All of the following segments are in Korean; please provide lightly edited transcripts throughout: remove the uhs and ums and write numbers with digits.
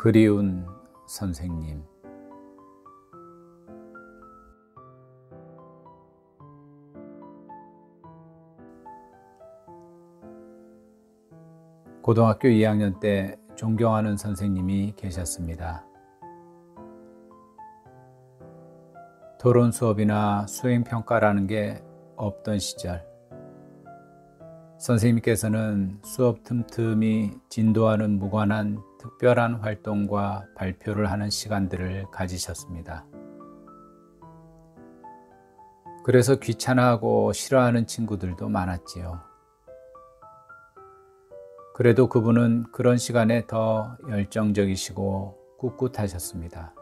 그리운 선생님. 고등학교 2학년 때 존경하는 선생님이 계셨습니다. 토론 수업이나 수행평가라는 게 없던 시절, 선생님께서는 수업 틈틈이 진도와는 무관한 특별한 활동과 발표를 하는 시간들을 가지셨습니다. 그래서 귀찮아하고 싫어하는 친구들도 많았지요. 그래도 그분은 그런 시간에 더 열정적이시고 꿋꿋하셨습니다.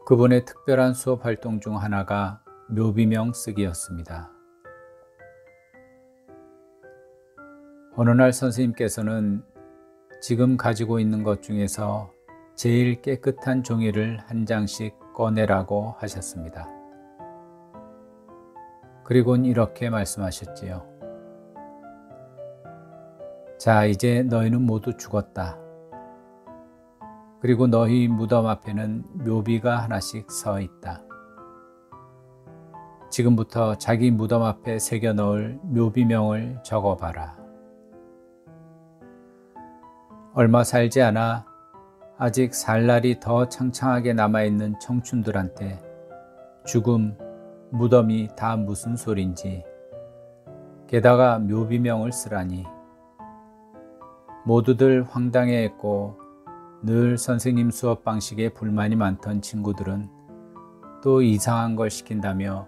그분의 특별한 수업 활동 중 하나가 묘비명 쓰기였습니다. 어느 날 선생님께서는 지금 가지고 있는 것 중에서 제일 깨끗한 종이를 한 장씩 꺼내라고 하셨습니다. 그리고는 이렇게 말씀하셨지요. 자, 이제 너희는 모두 죽었다. 그리고 너희 무덤 앞에는 묘비가 하나씩 서 있다. 지금부터 자기 무덤 앞에 새겨 넣을 묘비명을 적어봐라. 얼마 살지 않아 아직 살 날이 더 창창하게 남아있는 청춘들한테 죽음, 무덤이 다 무슨 소린지, 게다가 묘비명을 쓰라니. 모두들 황당해했고 늘 선생님 수업 방식에 불만이 많던 친구들은 또 이상한 걸 시킨다며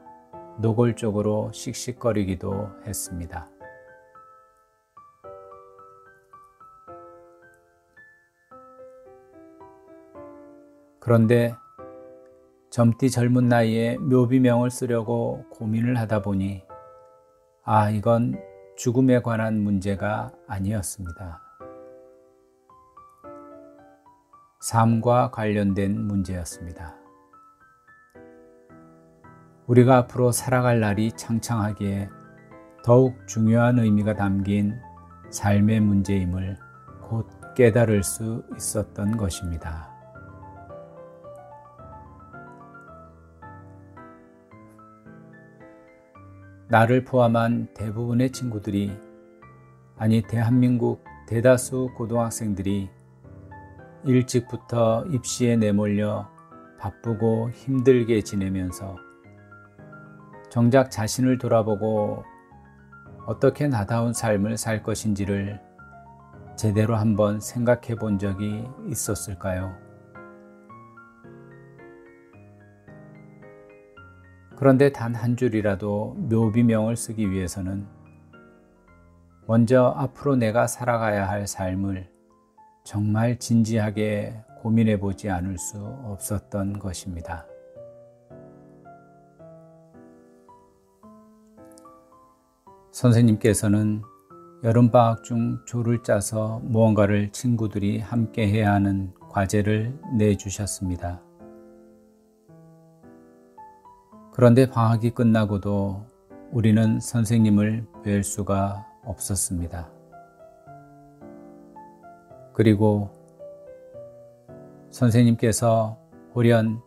노골적으로 씩씩거리기도 했습니다. 그런데 젊디 젊은 나이에 묘비명을 쓰려고 고민을 하다 보니 이건 죽음에 관한 문제가 아니었습니다. 삶과 관련된 문제였습니다. 우리가 앞으로 살아갈 날이 창창하기에 더욱 중요한 의미가 담긴 삶의 문제임을 곧 깨달을 수 있었던 것입니다. 나를 포함한 대부분의 친구들이, 아니 대한민국 대다수 고등학생들이 일찍부터 입시에 내몰려 바쁘고 힘들게 지내면서 정작 자신을 돌아보고 어떻게 나다운 삶을 살 것인지를 제대로 한번 생각해 본 적이 있었을까요? 그런데 단 한 줄이라도 묘비명을 쓰기 위해서는 먼저 앞으로 내가 살아가야 할 삶을 정말 진지하게 고민해 보지 않을 수 없었던 것입니다. 선생님께서는 여름방학 중 조를 짜서 무언가를 친구들이 함께 해야 하는 과제를 내주셨습니다. 그런데 방학이 끝나고도 우리는 선생님을 뵐 수가 없었습니다. 그리고 선생님께서 홀연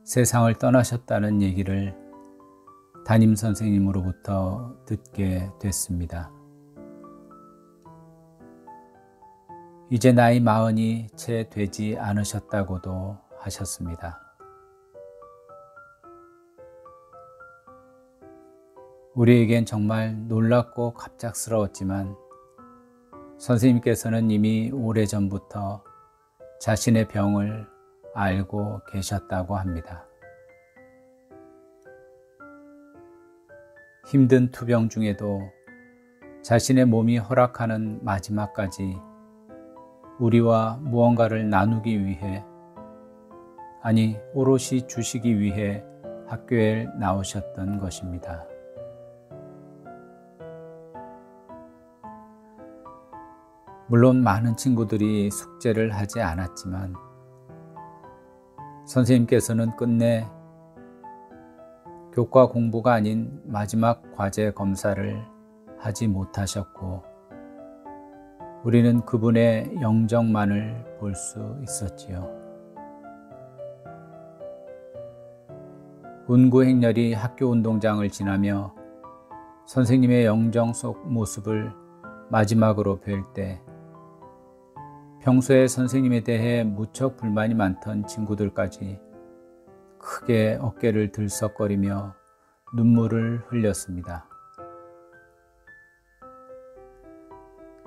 세상을 떠나셨다는 얘기를 담임 선생님으로부터 듣게 됐습니다. 이제 나이 40이 채 되지 않으셨다고도 하셨습니다. 우리에겐 정말 놀랍고 갑작스러웠지만 선생님께서는 이미 오래전부터 자신의 병을 알고 계셨다고 합니다. 힘든 투병 중에도 자신의 몸이 허락하는 마지막까지 우리와 무언가를 나누기 위해, 아니 오롯이 주시기 위해 학교에 나오셨던 것입니다. 물론 많은 친구들이 숙제를 하지 않았지만 선생님께서는 끝내 교과 공부가 아닌 마지막 과제 검사를 하지 못하셨고 우리는 그분의 영정만을 볼 수 있었지요. 운구 행렬이 학교 운동장을 지나며 선생님의 영정 속 모습을 마지막으로 뵐 때 평소에 선생님에 대해 무척 불만이 많던 친구들까지 크게 어깨를 들썩거리며 눈물을 흘렸습니다.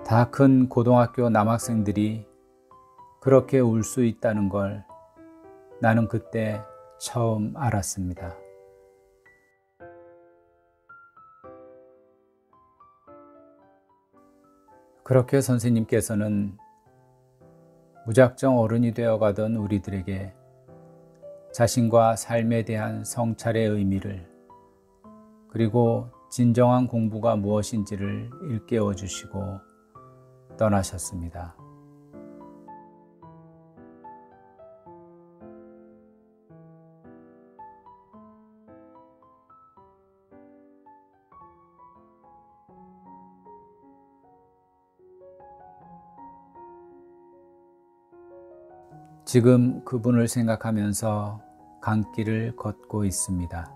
다 큰 고등학교 남학생들이 그렇게 울 수 있다는 걸 나는 그때 처음 알았습니다. 그렇게 선생님께서는 무작정 어른이 되어가던 우리들에게 자신과 삶에 대한 성찰의 의미를 그리고 진정한 공부가 무엇인지를 일깨워 주시고 떠나셨습니다. 지금 그분을 생각하면서 강길을 걷고 있습니다.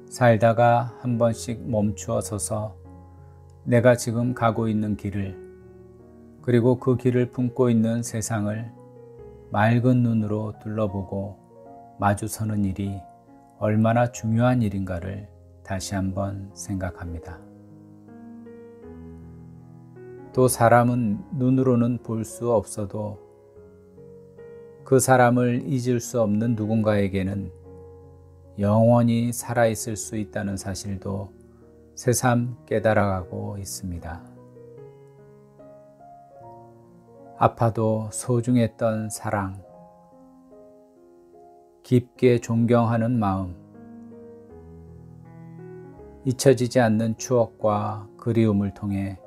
살다가 한 번씩 멈추어 서서 내가 지금 가고 있는 길을 그리고 그 길을 품고 있는 세상을 맑은 눈으로 둘러보고 마주서는 일이 얼마나 중요한 일인가를 다시 한번 생각합니다. 또 사람은 눈으로는 볼 수 없어도 그 사람을 잊을 수 없는 누군가에게는 영원히 살아있을 수 있다는 사실도 새삼 깨달아가고 있습니다. 아파도 소중했던 사랑, 깊게 존경하는 마음, 잊혀지지 않는 추억과 그리움을 통해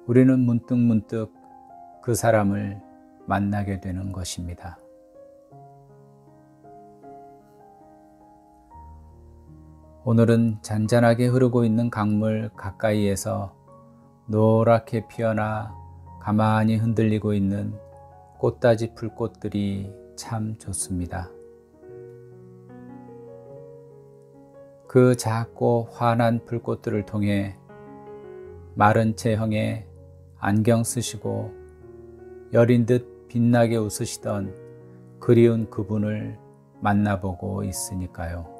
우리는 문득문득 그 사람을 만나게 되는 것입니다. 오늘은 잔잔하게 흐르고 있는 강물 가까이에서 노랗게 피어나 가만히 흔들리고 있는 꽃다지 풀꽃들이 참 좋습니다. 그 작고 환한 풀꽃들을 통해 마른 체형에 안경 쓰시고 여린 듯 빛나게 웃으시던 그리운 그분을 만나보고 있으니까요.